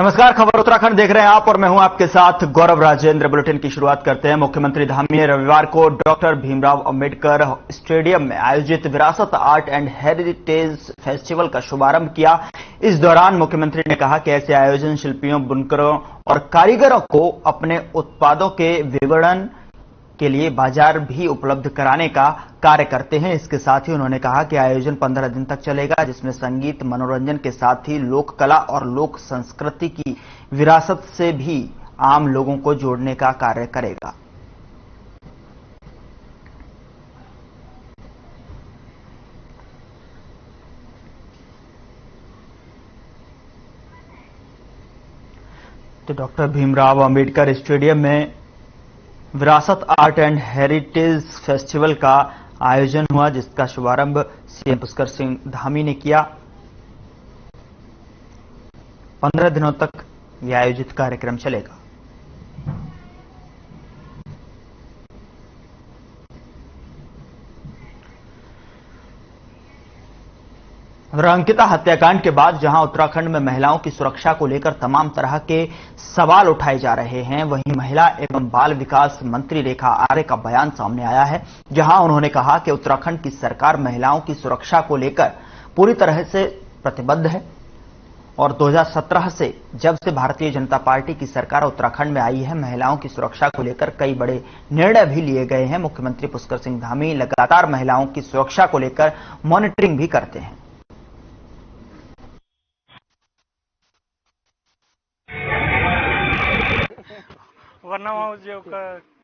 नमस्कार, खबर उत्तराखंड देख रहे हैं आप और मैं हूं आपके साथ गौरव राजेंद्र। बुलेटिन की शुरुआत करते हैं। मुख्यमंत्री धामी ने रविवार को डॉक्टर भीमराव अंबेडकर स्टेडियम में आयोजित विरासत आर्ट एंड हेरिटेज फेस्टिवल का शुभारंभ किया। इस दौरान मुख्यमंत्री ने कहा कि ऐसे आयोजन शिल्पियों, बुनकरों और कारीगरों को अपने उत्पादों के विपणन के लिए बाजार भी उपलब्ध कराने का कार्य करते हैं। इसके साथ ही उन्होंने कहा कि आयोजन 15 दिन तक चलेगा, जिसमें संगीत, मनोरंजन के साथ ही लोक कला और लोक संस्कृति की विरासत से भी आम लोगों को जोड़ने का कार्य करेगा। तो डॉक्टर भीमराव अंबेडकर स्टेडियम में विरासत आर्ट एंड हेरिटेज फेस्टिवल का आयोजन हुआ, जिसका शुभारंभ सीएम पुष्कर सिंह धामी ने किया। 15 दिनों तक यह आयोजित कार्यक्रम चलेगा। अंकिता हत्याकांड के बाद जहां उत्तराखंड में महिलाओं की सुरक्षा को लेकर तमाम तरह के सवाल उठाए जा रहे हैं, वहीं महिला एवं बाल विकास मंत्री रेखा आर्य का बयान सामने आया है, जहां उन्होंने कहा कि उत्तराखंड की सरकार महिलाओं की सुरक्षा को लेकर पूरी तरह से प्रतिबद्ध है और 2017 से जब से भारतीय जनता पार्टी की सरकार उत्तराखंड में आई है, महिलाओं की सुरक्षा को लेकर कई बड़े निर्णय भी लिए गए हैं। मुख्यमंत्री पुष्कर सिंह धामी लगातार महिलाओं की सुरक्षा को लेकर मॉनिटरिंग भी करते हैं।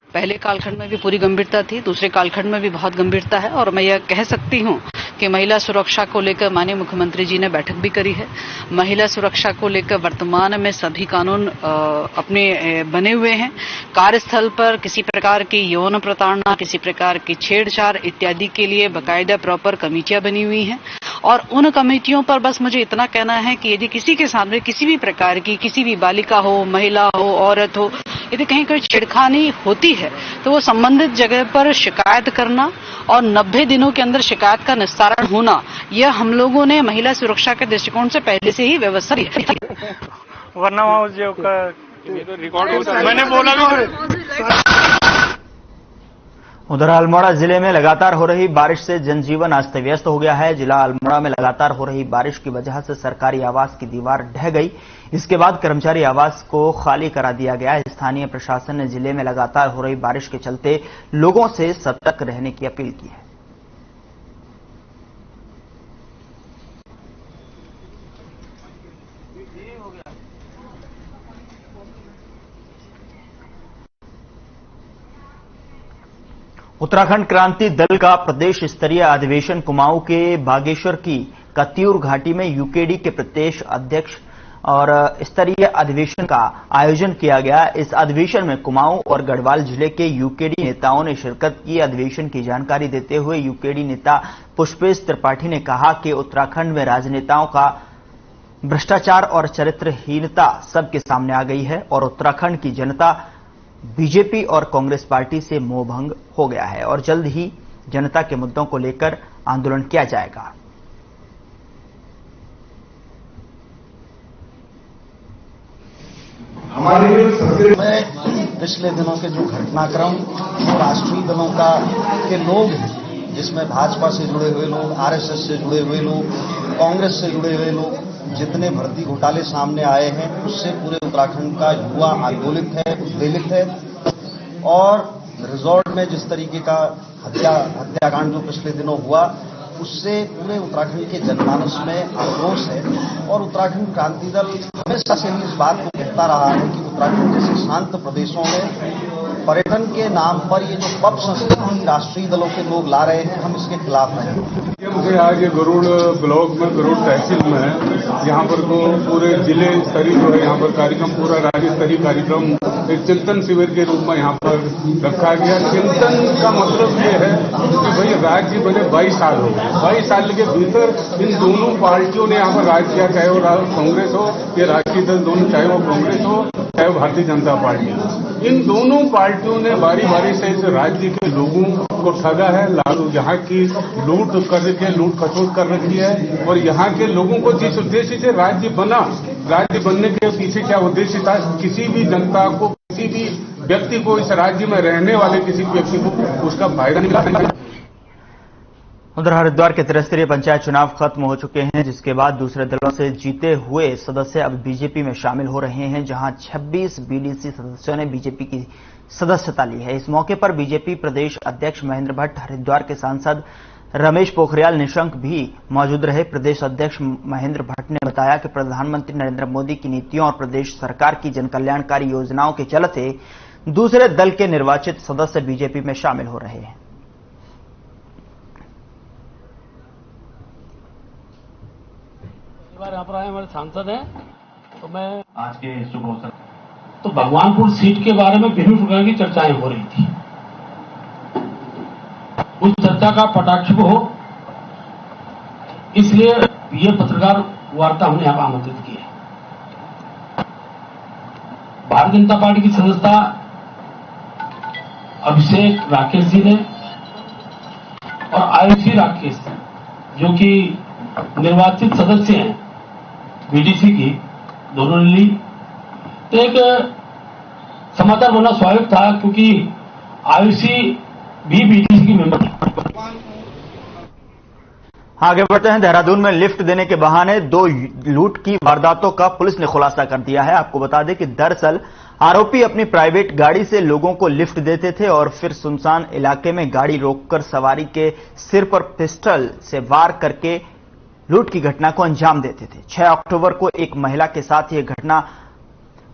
पहले कालखंड में भी पूरी गंभीरता थी, दूसरे कालखंड में भी बहुत गंभीरता है और मैं यह कह सकती हूं कि महिला सुरक्षा को लेकर माननीय मुख्यमंत्री जी ने बैठक भी करी है। महिला सुरक्षा को लेकर वर्तमान में सभी कानून अपने बने हुए हैं। कार्यस्थल पर किसी प्रकार की यौन प्रताड़ना, किसी प्रकार की छेड़छाड़ इत्यादि के लिए बाकायदा प्रॉपर कमेटियां बनी हुई हैं और उन कमेटियों पर बस मुझे इतना कहना है कि यदि किसी के सामने किसी भी प्रकार की, किसी भी बालिका हो, महिला हो, औरत हो, यदि कहीं कोई छेड़खानी होती है तो वो संबंधित जगह पर शिकायत करना और 90 दिनों के अंदर शिकायत का निस्तारण होना, यह हम लोगों ने महिला सुरक्षा के दृष्टिकोण से पहले से ही व्यवस्था की है। वरना मैंने बोला उधर अल्मोड़ा जिले में लगातार हो रही बारिश से जनजीवन अस्त व्यस्त हो गया है। जिला अल्मोड़ा में लगातार हो रही बारिश की वजह से सरकारी आवास की दीवार ढह गई। इसके बाद कर्मचारी आवास को खाली करा दिया गया। स्थानीय प्रशासन ने जिले में लगातार हो रही बारिश के चलते लोगों से सतर्क रहने की अपील की है। उत्तराखंड क्रांति दल का प्रदेश स्तरीय अधिवेशन कुमाऊं के बागेश्वर की कत्यूर घाटी में यूकेडी के प्रदेश अध्यक्ष और स्तरीय अधिवेशन का आयोजन किया गया। इस अधिवेशन में कुमाऊं और गढ़वाल जिले के यूकेडी नेताओं ने शिरकत की। अधिवेशन की जानकारी देते हुए यूकेडी नेता पुष्पेश त्रिपाठी ने कहा कि उत्तराखंड में राजनेताओं का भ्रष्टाचार और चरित्रहीनता सबके सामने आ गई है और उत्तराखंड की जनता बीजेपी और कांग्रेस पार्टी से मोहभंग हो गया है और जल्द ही जनता के मुद्दों को लेकर आंदोलन किया जाएगा। पिछले दिनों के जो घटनाक्रम राष्ट्रीय दलों के लोग हैं, जिसमें भाजपा से जुड़े हुए लोग, आरएसएस से जुड़े हुए लोग, कांग्रेस से जुड़े हुए लोग, जितने भर्ती घोटाले सामने आए हैं, उससे पूरे उत्तराखंड का युवा आंदोलित है, उद्वेलित है और रिजॉर्ट में जिस तरीके का हत्याकांड जो पिछले दिनों हुआ, उससे पूरे उत्तराखंड के जनमानस में आक्रोश है और उत्तराखंड क्रांति दल हमेशा से ही इस बात को कहता रहा है कि उत्तराखंड जैसे शांत प्रदेशों में पर्यटन के नाम पर ये जो पब संस्कृति राष्ट्रीय दलों के लोग ला रहे हैं, हम इसके खिलाफ हैं। मुझे आज ये गरुड़ ब्लॉक में, गरुड़ तहसील में है, यहाँ पर तो पूरे जिले स्तरीय जो है यहाँ पर कार्यक्रम, पूरा राज्य स्तरीय कार्यक्रम एक चिंतन शिविर के रूप में यहाँ पर रखा गया। चिंतन का मतलब ये है कि भाई राज्य बने 22 साल हो गए, 22 साल के भीतर इन दोनों पार्टियों ने यहाँ पर राज किया, चाहे वो कांग्रेस हो या राष्ट्रीय दल दोनों, चाहे वो कांग्रेस हो चाहे वो भारतीय जनता पार्टी हो, इन दोनों पार्टियों ने बारी बारी से इस राज्य के लोगों को ठगा है, यहाँ की लूट कर रखी है, लूट खसोट कर रखी है और यहाँ के लोगों को जिस उद्देश्य से राज्य बना राज्य बनने के पीछे क्या उद्देश्य था? किसी भी जनता को, किसी भी व्यक्ति को, इस राज्य में रहने वाले किसी व्यक्ति को उसका फायदा नहीं मिला। उधर हरिद्वार के त्रिस्तरीय पंचायत चुनाव खत्म हो चुके हैं, जिसके बाद दूसरे दलों से जीते हुए सदस्य अब बीजेपी में शामिल हो रहे हैं, जहां 26 बीडीसी सदस्यों ने बीजेपी की सदस्यता ली है। इस मौके पर बीजेपी प्रदेश अध्यक्ष महेंद्र भट्ट, हरिद्वार के सांसद रमेश पोखरियाल निशंक भी मौजूद रहे। प्रदेश अध्यक्ष महेंद्र भट्ट ने बताया कि प्रधानमंत्री नरेंद्र मोदी की नीतियों और प्रदेश सरकार की जनकल्याणकारी योजनाओं के चलते दूसरे दल के निर्वाचित सदस्य बीजेपी में शामिल हो रहे हैं। यहाँ पर आए हमारे सांसद हैं, तो मैं आज के शुभ अवसर तो भगवानपुर सीट के बारे में विभिन्न प्रकार की चर्चाएं हो रही थी। उस चर्चा का पटाक्ष हो, इसलिए ये पत्रकार वार्ता हमने यहाँ आमंत्रित की है। भारतीय जनता पार्टी की सदस्यता अभिषेक राकेश जी ने और आयुषी राकेश जो कि निर्वाचित सदस्य हैं बीडीसी की, दोनों ने ली। तो एक समाचार होना स्वाभाविक था, क्योंकि आयुषी भी बीडीसी की मेंबर थी। आगे बढ़ते हैं। देहरादून में लिफ्ट देने के बहाने 2 लूट की वारदातों का पुलिस ने खुलासा कर दिया है। आपको बता दें कि दरअसल आरोपी अपनी प्राइवेट गाड़ी से लोगों को लिफ्ट देते थे और फिर सुनसान इलाके में गाड़ी रोककर सवारी के सिर पर पिस्टल से वार करके लूट की घटना को अंजाम देते थे। 6 अक्टूबर को एक महिला के साथ यह घटना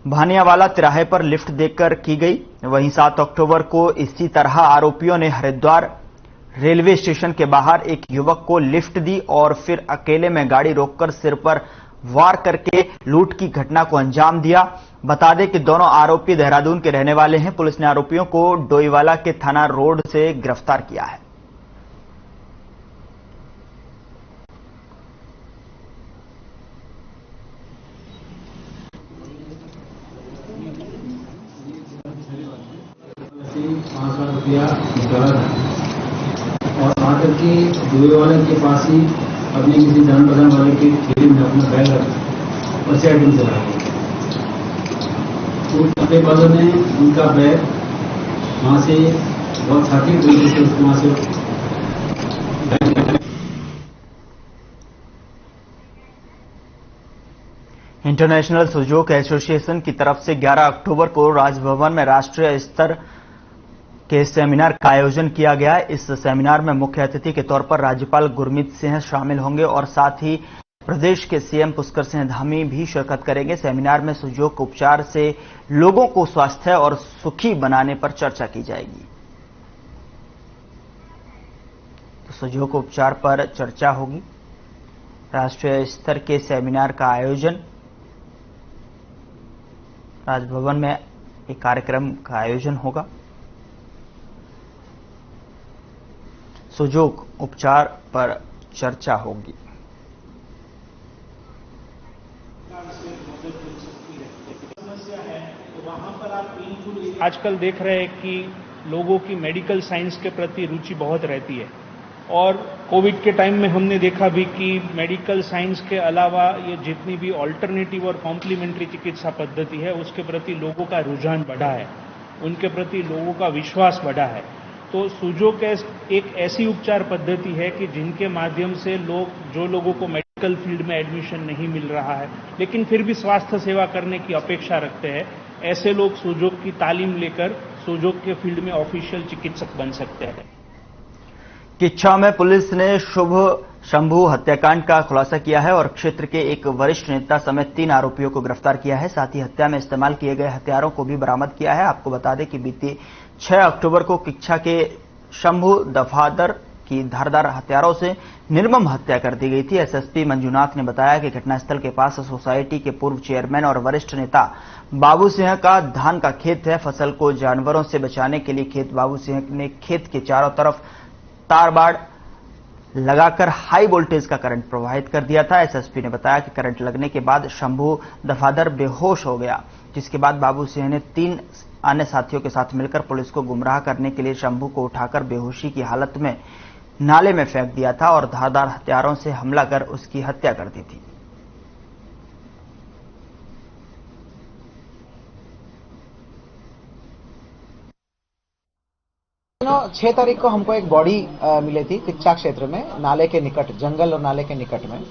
भानियावाला तिराहे पर लिफ्ट देकर की गई। वहीं 7 अक्टूबर को इसी तरह आरोपियों ने हरिद्वार रेलवे स्टेशन के बाहर एक युवक को लिफ्ट दी और फिर अकेले में गाड़ी रोककर सिर पर वार करके लूट की घटना को अंजाम दिया। बता दें कि दोनों आरोपी देहरादून के रहने वाले हैं। पुलिस ने आरोपियों को डोईवाला के थाना रोड से गिरफ्तार किया है। रुपया निकाला था और आकर के डोईवाला के पास ही अपने किसी जान पहचान वाले के ठेले में अपना बैग रखा और साइड में चला गया। तो अपने बगल में उनका बैग वहां से बहुत छाती तरीके से उसको वहां से इंटरनेशनल सुजोक एसोसिएशन की तरफ से 11 अक्टूबर को राजभवन में राष्ट्रीय स्तर के सेमिनार का आयोजन किया गया है। इस सेमिनार में मुख्य अतिथि के तौर पर राज्यपाल गुरमीत सिंह शामिल होंगे और साथ ही प्रदेश के सीएम पुष्कर सिंह धामी भी शिरकत करेंगे। सेमिनार में सुजोक उपचार से लोगों को स्वस्थ और सुखी बनाने पर चर्चा की जाएगी। तो सुजोक उपचार पर चर्चा होगी। राष्ट्रीय स्तर के सेमिनार का आयोजन राजभवन में एक कार्यक्रम का आयोजन होगा। सुजोक उपचार पर चर्चा होगी। आजकल देख रहे हैं कि लोगों की मेडिकल साइंस के प्रति रुचि बहुत रहती है और कोविड के टाइम में हमने देखा भी कि मेडिकल साइंस के अलावा ये जितनी भी ऑल्टरनेटिव और कॉम्प्लीमेंट्री चिकित्सा पद्धति है उसके प्रति लोगों का रुझान बढ़ा है, उनके प्रति लोगों का विश्वास बढ़ा है। तो सुजोक एक ऐसी उपचार पद्धति है कि जिनके माध्यम से जो लोगों को मेडिकल फील्ड में एडमिशन नहीं मिल रहा है लेकिन फिर भी स्वास्थ्य सेवा करने की अपेक्षा रखते हैं, ऐसे लोग सुजोक की तालीम लेकर सुजोक के फील्ड में ऑफिशियल चिकित्सक बन सकते हैं। किच्छा में पुलिस ने शुभ शंभू हत्याकांड का खुलासा किया है और क्षेत्र के एक वरिष्ठ नेता समेत 3 आरोपियों को गिरफ्तार किया है। साथ ही हत्या में इस्तेमाल किए गए हथियारों को भी बरामद किया है। आपको बता दें कि बीती 6 अक्टूबर को किच्छा के शंभू दफादर की धारदार हथियारों से निर्मम हत्या कर दी गई थी। एसएसपी मंजुनाथ ने बताया कि घटनास्थल के पास सोसाइटी के पूर्व चेयरमैन और वरिष्ठ नेता बाबू सिंह का धान का खेत है। फसल को जानवरों से बचाने के लिए खेत बाबू सिंह ने खेत के चारों तरफ तारबाड़ लगाकर हाई वोल्टेज का करंट प्रवाहित कर दिया था। एसएसपी ने बताया कि करंट लगने के बाद शंभू दफादर बेहोश हो गया, जिसके बाद बाबू सिंह ने 3 अन्य साथियों के साथ मिलकर पुलिस को गुमराह करने के लिए शंभू को उठाकर बेहोशी की हालत में नाले में फेंक दिया था और धारदार हथियारों से हमला कर उसकी हत्या कर दी थी। 6 तारीख को हमको एक बॉडी मिली थी पिच्चा क्षेत्र में, नाले के निकट, जंगल और नाले के निकट में।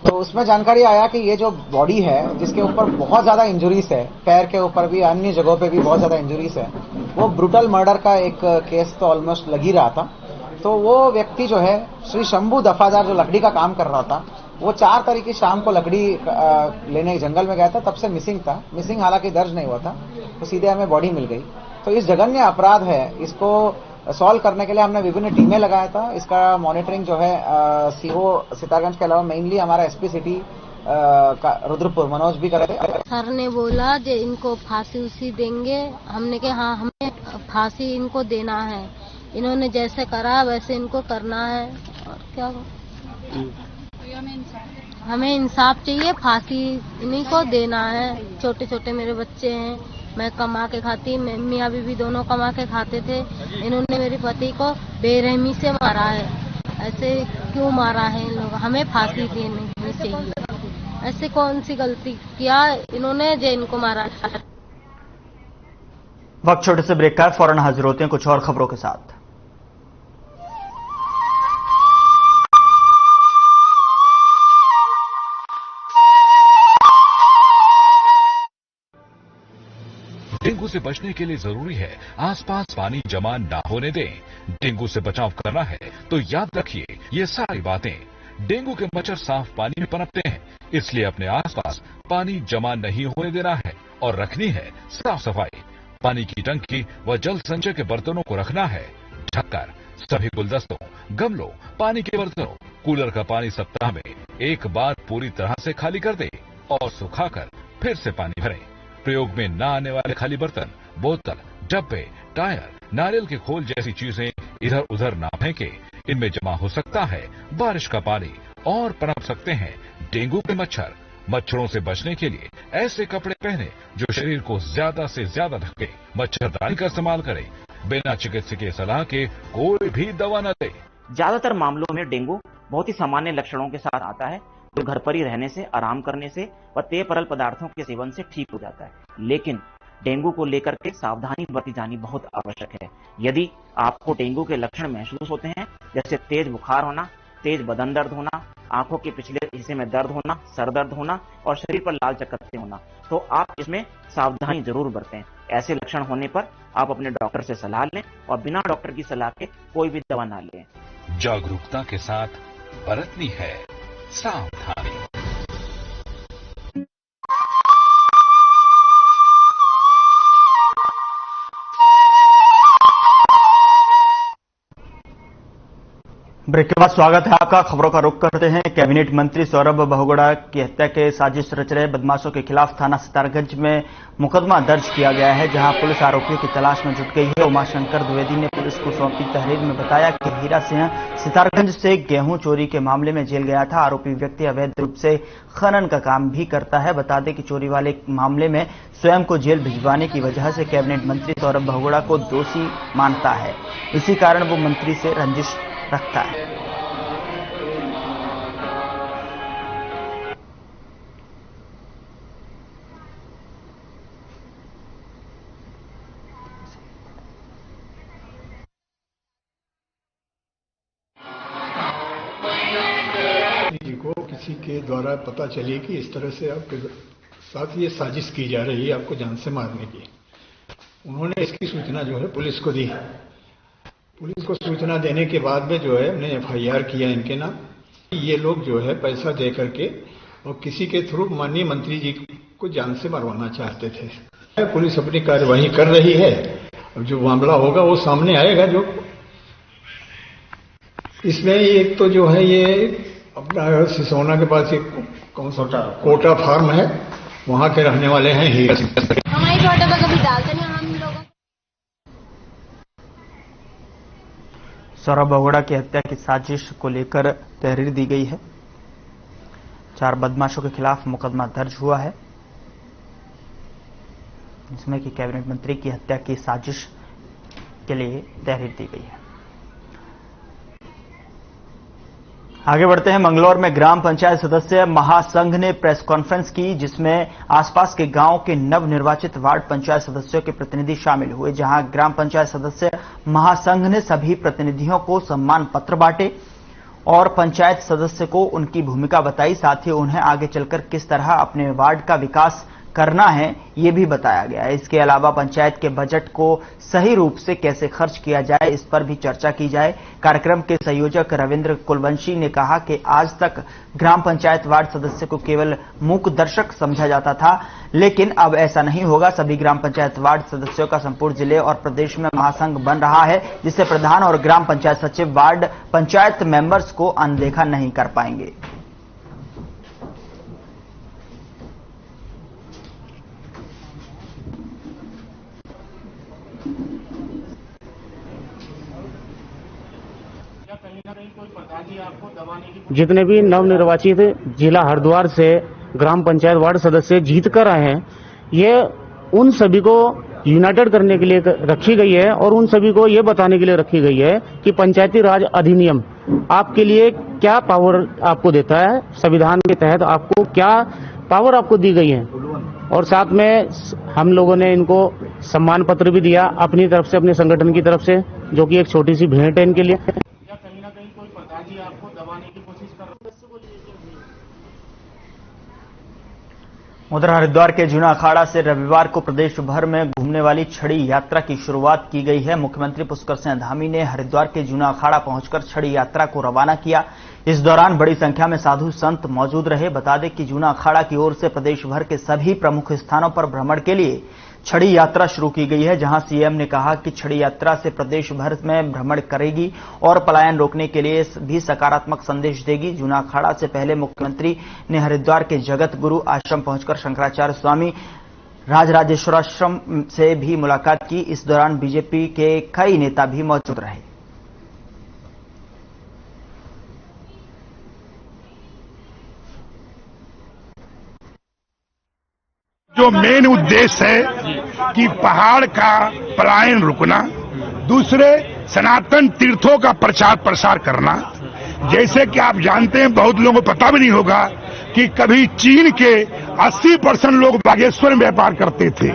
तो उसमें जानकारी आया कि ये जो बॉडी है जिसके ऊपर बहुत ज्यादा इंजुरीज है, पैर के ऊपर भी अन्य जगहों पे भी बहुत ज्यादा इंजुरीज है, वो ब्रूटल मर्डर का एक केस तो ऑलमोस्ट लग ही रहा था। तो वो व्यक्ति जो है श्री शंभू दफादार, जो लकड़ी का काम कर रहा था, वो 4 तारीख की शाम को लकड़ी लेने जंगल में गया था, तब से मिसिंग था। मिसिंग हालांकि दर्ज नहीं हुआ था, तो सीधे हमें बॉडी मिल गई। तो इस जघन्य अपराध है, इसको सॉल्व करने के लिए हमने विभिन्न टीमें लगाया था। इसका मॉनिटरिंग जो है सीओ सितारगंज के अलावा मेनली हमारा एसपी सिटी का रुद्रपुर मनोज भी कर रहे थे। सर ने बोला जो इनको फांसी उसी देंगे, हमने कहा हाँ हमें फांसी इनको देना है, इन्होंने जैसे करा वैसे इनको करना है। और क्या हमें इंसाफ चाहिए, फांसी इन्हीं को देना है। छोटे छोटे मेरे बच्चे हैं, मैं कमा के खाती, मियाँ बीवी दोनों कमा के खाते थे। इन्होंने मेरे पति को बेरहमी से मारा है। ऐसे क्यों मारा है इन लोग? हमें फांसी देनी चाहिए। ऐसे कौन सी गलती किया इन्होंने जो इनको मारा? वक्त छोटे से ब्रेक का, फौरन हाजिर होते हैं कुछ और खबरों के साथ। डेंगू से बचने के लिए जरूरी है आसपास पानी जमा ना होने दें। डेंगू से बचाव करना है तो याद रखिए ये सारी बातें। डेंगू के मच्छर साफ पानी में पनपते हैं, इसलिए अपने आसपास पानी जमा नहीं होने देना है और रखनी है साफ सफाई। पानी की टंकी व जल संचय के बर्तनों को रखना है ढककर। सभी गुलदस्तों, गमलों, पानी के बर्तनों, कूलर का पानी सप्ताह में एक बार पूरी तरह से खाली कर दें और सुखाकर फिर से पानी भरें। प्रयोग में न आने वाले खाली बर्तन, बोतल, डब्बे, टायर, नारियल के खोल जैसी चीजें इधर उधर ना फेंके। इनमें जमा हो सकता है बारिश का पानी और पनप सकते हैं डेंगू के मच्छर। मच्छरों से बचने के लिए ऐसे कपड़े पहने जो शरीर को ज्यादा से ज्यादा ढके। मच्छरदानी का इस्तेमाल करें। बिना चिकित्सकीय सलाह के कोई भी दवा न दे। ज्यादातर मामलों में डेंगू बहुत ही सामान्य लक्षणों के साथ आता है, जो घर पर ही रहने से, आराम करने से व पेय तरल पदार्थों के सेवन से ठीक हो जाता है। लेकिन डेंगू को लेकर के सावधानी बरती जानी बहुत आवश्यक है। यदि आपको डेंगू के लक्षण महसूस होते हैं, जैसे तेज बुखार होना, तेज बदन दर्द होना, आंखों के पिछले हिस्से में दर्द होना, सर दर्द होना और शरीर पर लाल चकत्ते होना, तो आप इसमें सावधानी जरूर बरतें। ऐसे लक्षण होने पर आप अपने डॉक्टर से सलाह लें और बिना डॉक्टर की सलाह के कोई भी दवा ना लें। जागरूकता के साथ बरतनी है सावधानी। ब्रेक के बाद स्वागत है आपका। खबरों का रुख करते हैं। कैबिनेट मंत्री सौरभ बहुगुणा की हत्या के साजिश रच रहे बदमाशों के खिलाफ थाना सितारगंज में मुकदमा दर्ज किया गया है, जहां पुलिस आरोपियों की तलाश में जुट गई है। उमाशंकर द्विवेदी ने पुलिस को सौंपी तहरीर में बताया कि हीरा सिंह सितारगंज से गेहूं चोरी के मामले में जेल गया था। आरोपी व्यक्ति अवैध रूप से खनन का काम भी करता है। बता दें कि चोरी वाले मामले में स्वयं को जेल भिजवाने की वजह से कैबिनेट मंत्री सौरभ बहुगुणा को दोषी मानता है। इसी कारण वो मंत्री से रंजिश रखता है। जी को किसी के द्वारा पता चली कि इस तरह से आपके साथ ये साजिश की जा रही है आपको जान से मारने की। उन्होंने इसकी सूचना जो है पुलिस को दी। पुलिस को सूचना देने के बाद में जो है हमने एफआईआर किया इनके नाम। ये लोग जो है पैसा दे करके और किसी के थ्रू माननीय मंत्री जी को जान से मरवाना चाहते थे। पुलिस अपनी कार्यवाही कर रही है। अब जो मामला होगा वो सामने आएगा। जो इसमें एक तो जो है ये अपना सिसोना के पास एक कौन सा कोटा फार्म है, वहां के रहने वाले हैं हीरा सिंह। हमारी फोटो में कभी डालते नहीं हम लोग। सौरभ बहुगुणा की हत्या की साजिश को लेकर तहरीर दी गई है। 4 बदमाशों के खिलाफ मुकदमा दर्ज हुआ है, जिसमें कि कैबिनेट मंत्री की हत्या की साजिश के लिए तहरीर दी गई है। आगे बढ़ते हैं। मंगलौर में ग्राम पंचायत सदस्य महासंघ ने प्रेस कॉन्फ्रेंस की, जिसमें आसपास के गांव के नवनिर्वाचित वार्ड पंचायत सदस्यों के प्रतिनिधि शामिल हुए। जहां ग्राम पंचायत सदस्य महासंघ ने सभी प्रतिनिधियों को सम्मान पत्र बांटे और पंचायत सदस्य को उनकी भूमिका बताई। साथ ही उन्हें आगे चलकर किस तरह अपने वार्ड का विकास करना है ये भी बताया गया है। इसके अलावा पंचायत के बजट को सही रूप से कैसे खर्च किया जाए, इस पर भी चर्चा की जाए। कार्यक्रम के संयोजक रविंद्र कुलवंशी ने कहा कि आज तक ग्राम पंचायत वार्ड सदस्य को केवल मूक दर्शक समझा जाता था, लेकिन अब ऐसा नहीं होगा। सभी ग्राम पंचायत वार्ड सदस्यों का संपूर्ण जिले और प्रदेश में महासंघ बन रहा है, जिससे प्रधान और ग्राम पंचायत सचिव वार्ड पंचायत मेंबर्स को अनदेखा नहीं कर पाएंगे। जितने भी नवनिर्वाचित जिला हरिद्वार से ग्राम पंचायत वार्ड सदस्य जीत कर आए हैं, ये उन सभी को यूनाइटेड करने के लिए रखी गई है और उन सभी को ये बताने के लिए रखी गई है कि पंचायती राज अधिनियम आपके लिए क्या पावर आपको देता है, संविधान के तहत आपको क्या पावर आपको दी गई है। और साथ में हम लोगों ने इनको सम्मान पत्र भी दिया अपनी तरफ से, अपने संगठन की तरफ से, जो कि एक छोटी सी भेंट है इनके लिए। उधर हरिद्वार के जूना अखाड़ा से रविवार को प्रदेश भर में घूमने वाली छड़ी यात्रा की शुरुआत की गई है। मुख्यमंत्री पुष्कर सिंह धामी ने हरिद्वार के जूना अखाड़ा पहुंचकर छड़ी यात्रा को रवाना किया। इस दौरान बड़ी संख्या में साधु संत मौजूद रहे। बता दें कि जूना अखाड़ा की ओर से प्रदेश भर के सभी प्रमुख स्थानों पर भ्रमण के लिए छड़ी यात्रा शुरू की गई है, जहां सीएम ने कहा कि छड़ी यात्रा से प्रदेश भर में भ्रमण करेगी और पलायन रोकने के लिए भी सकारात्मक संदेश देगी। जूना अखाड़ा से पहले मुख्यमंत्री ने हरिद्वार के जगत गुरु आश्रम पहुंचकर शंकराचार्य स्वामी राजराजेश्वराश्रम से भी मुलाकात की। इस दौरान बीजेपी के कई नेता भी मौजूद रहे। जो मेन उद्देश्य है कि पहाड़ का पलायन रुकना, दूसरे सनातन तीर्थों का प्रचार प्रसार करना। जैसे कि आप जानते हैं, बहुत लोगों को पता भी नहीं होगा कि कभी चीन के 80% लोग बागेश्वर में व्यापार करते थे।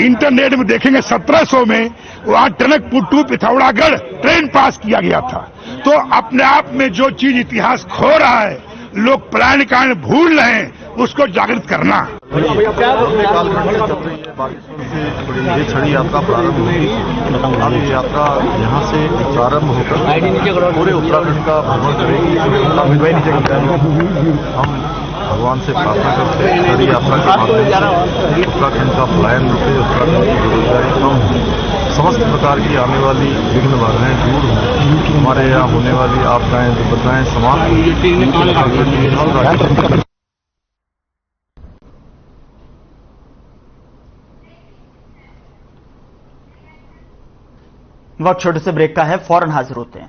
इंटरनेट में देखेंगे 1700 में वहां टनकपुर टू पिथौरागढ़ ट्रेन पास किया गया था। तो अपने आप में जो चीज इतिहास खो रहा है, लोग पलायन का भूल रहे हैं, उसको जागृत करना। अपने कालखंड में चल रही है, बागेश्वर से ये छड़ी यात्रा प्रारंभ होगी। अब ये यात्रा यहाँ से प्रारंभ होकर पूरे उत्तराखंड का भ्रमण करेगी। हम भगवान से प्रार्थना करते हैं छड़ी यात्रा के माध्यम से उत्तराखंड का पलायन रुके, उत्तराखंड की बेरोजगारी कम हो, समस्त प्रकार की आने वाली विघ्न बाधाएं दूर हो, हमारे यहाँ होने वाली आपदाएं दुर्घटनाएं समाप्त हो। वक्त छोटे से ब्रेक का है, फौरन हाजिर होते हैं।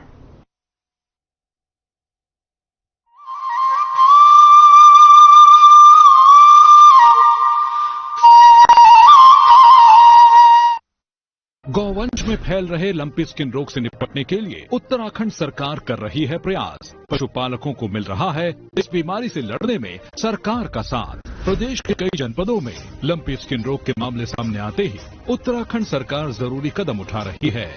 गौवंश में फैल रहे लंपी स्किन रोग से निपटने के लिए उत्तराखंड सरकार कर रही है प्रयास। पशुपालकों को मिल रहा है इस बीमारी से लड़ने में सरकार का साथ। प्रदेश के कई जनपदों में लंपी स्किन रोग के मामले सामने आते ही उत्तराखंड सरकार जरूरी कदम उठा रही है।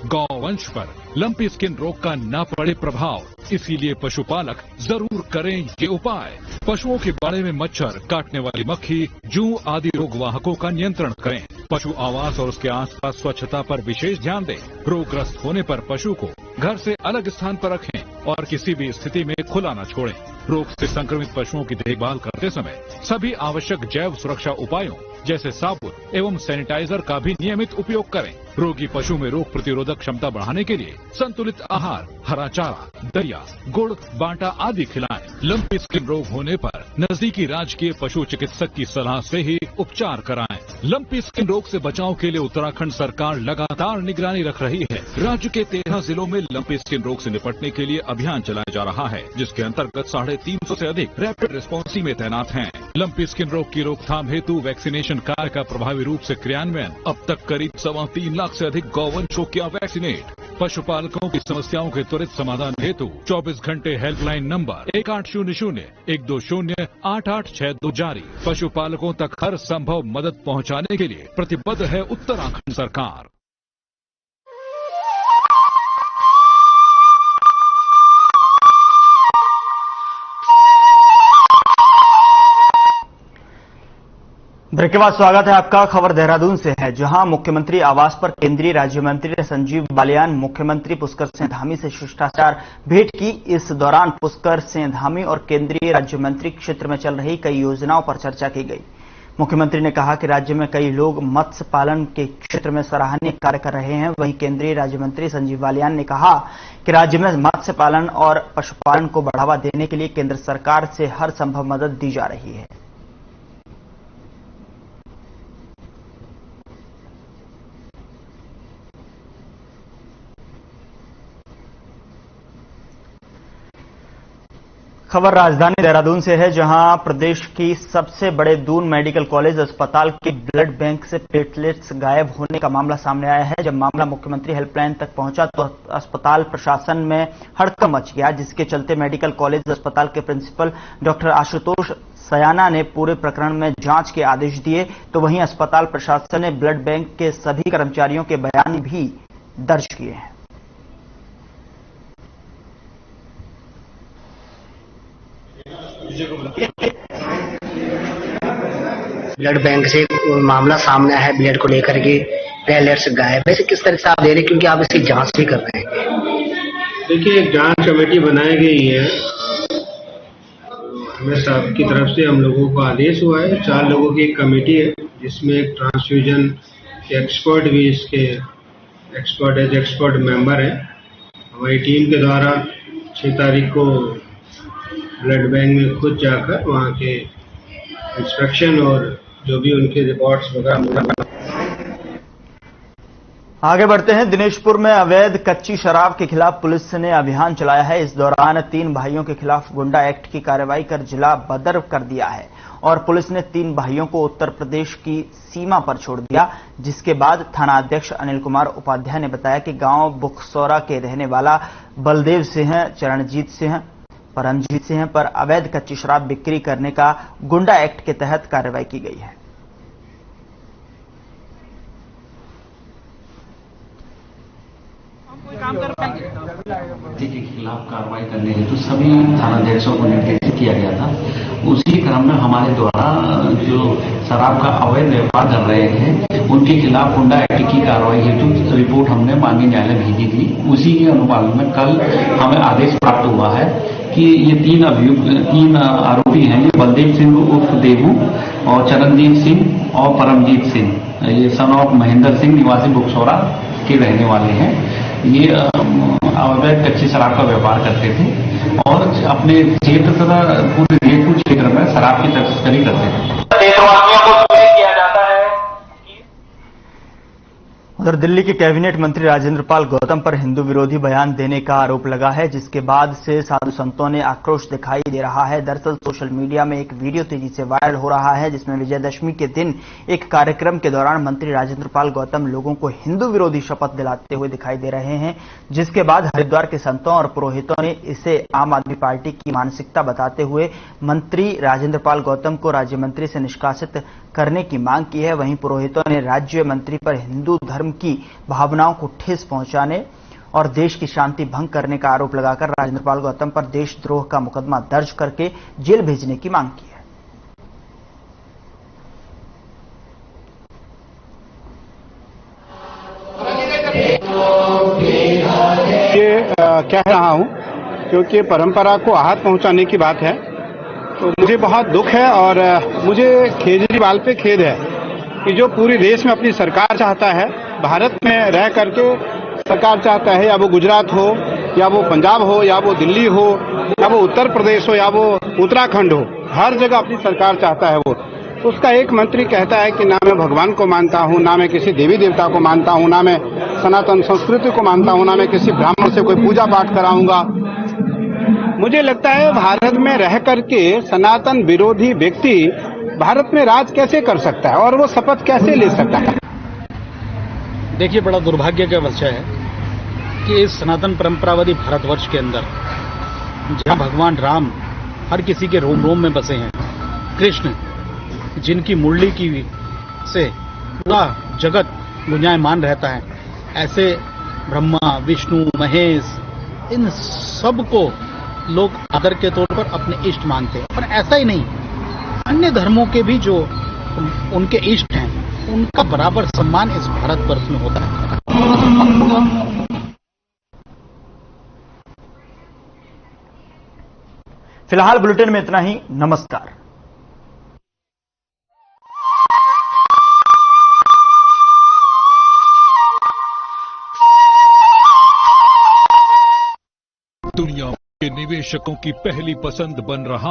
गौवंश पर लंपी स्किन रोग का न पड़े प्रभाव, इसीलिए पशुपालक जरूर करें ये उपाय। पशुओं के बाड़े में मच्छर, काटने वाली मक्खी, जूं आदि रोग वाहकों का नियंत्रण करें। पशु आवास और उसके आसपास स्वच्छता पर विशेष ध्यान दें। रोगग्रस्त होने पर पशु को घर से अलग स्थान पर रखें और किसी भी स्थिति में खुला न छोड़ें। रोग से संक्रमित पशुओं की देखभाल करते समय सभी आवश्यक जैव सुरक्षा उपायों जैसे साबुन एवं सैनिटाइजर का भी नियमित उपयोग करें। रोगी पशु में रोग प्रतिरोधक क्षमता बढ़ाने के लिए संतुलित आहार, हरा चारा, दलिया, गुड़, बांटा आदि खिलाएं। लंपी स्किन रोग होने पर नजदीकी राजकीय पशु चिकित्सक की सलाह से ही उपचार कराएं। लंपी स्किन रोग से बचाव के लिए उत्तराखंड सरकार लगातार निगरानी रख रही है। राज्य के 13 जिलों में लंपी स्किन रोग से निपटने के लिए अभियान चलाया जा रहा है, जिसके अंतर्गत 350 से अधिक रैपिड रिस्पॉन्स टीमें तैनात हैं। लंपी स्किन रोग की रोकथाम हेतु वैक्सीनेशन कार्य का प्रभावी रूप से क्रियान्वयन। अब तक करीब 3.25 लाख से अधिक गौवंशों किया वैक्सीनेट। पशुपालकों की समस्याओं के त्वरित समाधान हेतु 24 घंटे हेल्पलाइन नंबर 1800-120-8862 जारी। पशुपालकों तक हर संभव मदद पहुंचाने के लिए प्रतिबद्ध है उत्तराखंड सरकार। ब्रेक के बाद स्वागत है आपका। खबर देहरादून से है, जहां मुख्यमंत्री आवास पर केंद्रीय राज्य मंत्री संजीव बालियान मुख्यमंत्री पुष्कर सिंह धामी से शिष्टाचार भेंट की। इस दौरान पुष्कर सिंह धामी और केंद्रीय राज्य मंत्री क्षेत्र में चल रही कई योजनाओं पर चर्चा की गई। मुख्यमंत्री ने कहा कि राज्य में कई लोग मत्स्य पालन के क्षेत्र में सराहनीय कार्य कर रहे हैं। वहीं केंद्रीय राज्य मंत्री संजीव बालियान ने कहा कि राज्य में मत्स्य पालन और पशुपालन को बढ़ावा देने के लिए केंद्र सरकार से हर संभव मदद दी जा रही है। खबर राजधानी देहरादून से है, जहां प्रदेश की सबसे बड़े दून मेडिकल कॉलेज अस्पताल के ब्लड बैंक से प्लेटलेट्स गायब होने का मामला सामने आया है। जब मामला मुख्यमंत्री हेल्पलाइन तक पहुंचा तो अस्पताल प्रशासन में हड़कंप मच गया, जिसके चलते मेडिकल कॉलेज अस्पताल के प्रिंसिपल डॉक्टर आशुतोष सयाना ने पूरे प्रकरण में जांच के आदेश दिए। तो वहीं अस्पताल प्रशासन ने ब्लड बैंक के सभी कर्मचारियों के बयान भी दर्ज किए हैं। ब्लड बैंक से मामला सामने आया है, ब्लड को लेकर के प्लेटलेट्स गायब है। किस तरह से आप दे रहे हैं, क्योंकि आप इसकी जांच भी कर रहे हैं? देखिए, एक जांच कमेटी बनाई गई है। हमें साहब की तरफ से हम लोगों को आदेश हुआ है। 4 लोगों की एक कमेटी है, जिसमें एक ट्रांसफ्यूजन के एक्सपर्ट भी इसके एक्सपर्ट मेंबर है। हमारी टीम के द्वारा 6 तारीख को ब्लड बैंक में खुद जाकर वहाँ के इंस्पेक्शन और जो भी उनके रिपोर्ट्स वगैरह। आगे बढ़ते हैं। दिनेशपुर में अवैध कच्ची शराब के खिलाफ पुलिस ने अभियान चलाया है। इस दौरान 3 भाइयों के खिलाफ गुंडा एक्ट की कार्रवाई कर जिला बदर कर दिया है और पुलिस ने 3 भाइयों को उत्तर प्रदेश की सीमा पर छोड़ दिया। जिसके बाद थाना अध्यक्ष अनिल कुमार उपाध्याय ने बताया कि गांव बुखसौरा के रहने वाला बलदेव सिंह, चरणजीत सिंह, परमजीत सिंह पर अवैध कच्ची शराब बिक्री करने का गुंडा एक्ट के तहत कार्रवाई की गई है। के खिलाफ कार्रवाई करने हेतु सभी थानाध्यक्षों को निर्देशित किया गया था। उसी क्रम में हमारे द्वारा जो शराब का अवैध व्यापार कर रहे हैं उनके खिलाफ गुंडा एक्ट की कार्रवाई हेतु रिपोर्ट हमने माननीय न्यायालय भेजी थी। उसी के अनुपालन में कल हमें आदेश प्राप्त हुआ है कि ये 3 आरोपी हैं, ये बलदेव सिंह उर्फ देवू और चरणजीत सिंह और परमजीत सिंह, ये सन ऑफ महेंद्र सिंह निवासी बुखसौरा के रहने वाले हैं। ये अवैध कच्ची शराब का व्यापार करते थे और अपने क्षेत्र तथा पूरे जयपुर क्षेत्र में शराब की तस्करी करते थे। उधर दिल्ली के कैबिनेट मंत्री राजेंद्र पाल गौतम पर हिंदू विरोधी बयान देने का आरोप लगा है, जिसके बाद से साधु संतों ने आक्रोश दिखाई दे रहा है। दरअसल सोशल मीडिया में एक वीडियो तेजी से वायरल हो रहा है, जिसमें विजयदशमी के दिन एक कार्यक्रम के दौरान मंत्री राजेंद्र पाल गौतम लोगों को हिंदू विरोधी शपथ दिलाते हुए दिखाई दे रहे हैं। जिसके बाद हरिद्वार के संतों और पुरोहितों ने इसे आम आदमी पार्टी की मानसिकता बताते हुए मंत्री राजेंद्र पाल गौतम को राज्य मंत्री से निष्कासित करने की मांग की है। वहीं पुरोहितों ने राज्य मंत्री पर हिंदू धर्म की भावनाओं को ठेस पहुंचाने और देश की शांति भंग करने का आरोप लगाकर राजेंद्र पाल गौतम पर देशद्रोह का मुकदमा दर्ज करके जेल भेजने की मांग की है। ये कह रहा हूं क्योंकि परंपरा को आहत पहुंचाने की बात है, तो मुझे बहुत दुख है और मुझे केजरीवाल पे खेद है कि जो पूरे देश में अपनी सरकार चाहता है, भारत में रह करके सरकार चाहता है, या वो गुजरात हो, या वो पंजाब हो, या वो दिल्ली हो, या वो उत्तर प्रदेश हो, या वो उत्तराखंड हो, हर जगह अपनी सरकार चाहता है वो। तो उसका एक मंत्री कहता है कि ना मैं भगवान को मानता हूँ, ना मैं किसी देवी देवता को मानता हूँ, ना मैं सनातन संस्कृति को मानता हूँ, ना मैं किसी ब्राह्मण से कोई पूजा पाठ कराऊंगा। मुझे लगता है भारत में रह करके सनातन विरोधी व्यक्ति भारत में राज कैसे कर सकता है और वो शपथ कैसे ले सकता है। देखिए, बड़ा दुर्भाग्य का विषय है कि इस सनातन परंपरावादी भारतवर्ष के अंदर जहां भगवान राम हर किसी के रोम रोम में बसे हैं, कृष्ण जिनकी मुरली की से पूरा जगत गुंजायमान रहता है, ऐसे ब्रह्मा, विष्णु, महेश, इन सब को लोग आदर के तौर पर अपने इष्ट मानते हैं। और ऐसा ही नहीं, अन्य धर्मों के भी जो उनके इष्ट हैं, उनका बराबर सम्मान इस भारतवर्ष में होता है। फिलहाल बुलेटिन में इतना ही। नमस्कार। दुनिया के निवेशकों की पहली पसंद बन रहा